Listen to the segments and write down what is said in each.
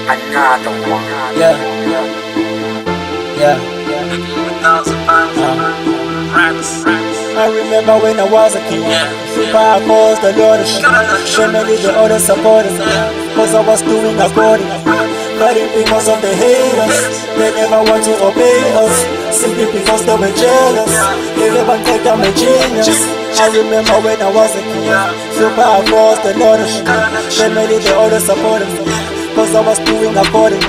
Another one. Yeah, yeah. I remember when I was a kid, super caused a lot of shit. Family, the other supporters, cause I was doing according. Fighting because of the haters, they never want to obey us. Simply because they were jealous, they never think I'm a genius. I remember when I was a kid, super caused a lot of shit. Family, the other supporters, cause I was doing according.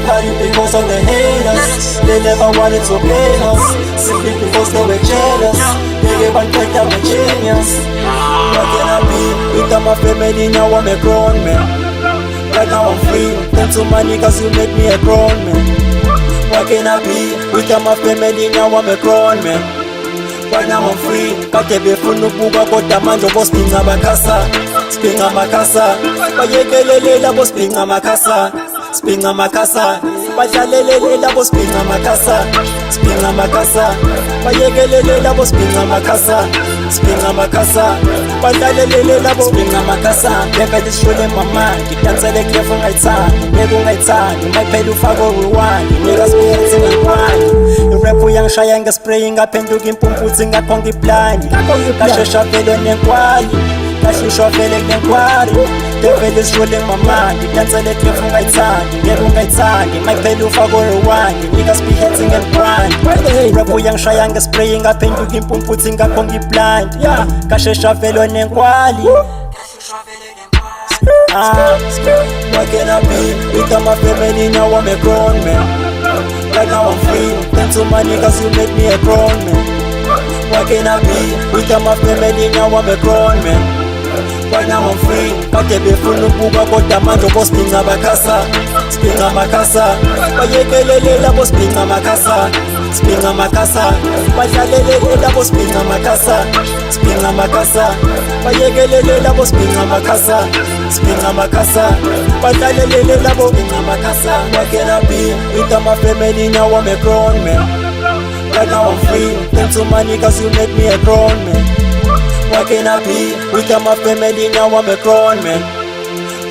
Fighting because of the haters, they never wanted to pay us. Simply because they were jealous, they never think I'm a genius. What can I be? Without my family now I'm a grown man. Right now I'm free, thanks to my niggas you made me a grown man. What can I be? Without my family now I'm a grown man. Right now I'm free, kade befuna ukuba kodwa manje bospinga makasa. Spinga makasa, bayekelele labo spinga makasa. Spinga makasa, badlalelele labo spinga makasa. Spinga makasa, bayekelele labo spinga makasa. Spinga makasa, badlalelele labo spinga makasa. Never shule mama, ngitansele clever ngayithandi, ngeke ungayithandi, mayiphela ufako rewind, ngeke spirit ngiphangi. Rap uyangishaya ngespray ngaphenduka impumputhi ngakho ngiblind. Kashesha vele nenkwali, kashesha vele nenkwali. Devil is rolling my mind, ngitansele clever ngayithandi, ngeke ungayithandi, mayiphela ufako rewind, ngeke spirit ngiphangi. Rap uyangishaya ngespray ngaphenduka impumputhi ngakho ngiblind. Kashesha vele nenkwali. What can I be? Without my family now I'm a grown man. Right now I'm free, thanks to my niggas you made me a grown man. What can I be? Without my family now I'm a grown man. Right now I'm free, kade befuna ukuba kodwa manje bospinga makasa. Spinga makasa, bayekelele labo spinga makasa. Spinga makasa, badlalelele labo spinga makasa. Spinga makasa, bayekelele labo spinga makasa. Spinga makasa, badlalelele labo spinga makasa. What can I be? Without my family now I'm a grown man. Right now I'm free, thanks to my niggas you made me a grown man. What can I be? Without my family now I'm a grown man.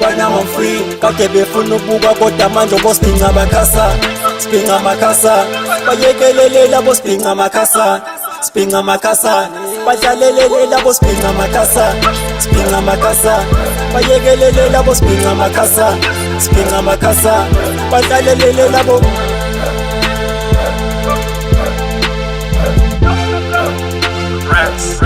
Right now I'm free, kade befuna ukuba kodwa manje bospinga makasa. Spinga makasa, bayekelele labo spinga makasa. Spinga makasa, badlalelele labo spinga makasa. Spinga makasa, bayekelele labo spinga makasa. Spinga makasa, badlalelele labo. Raps.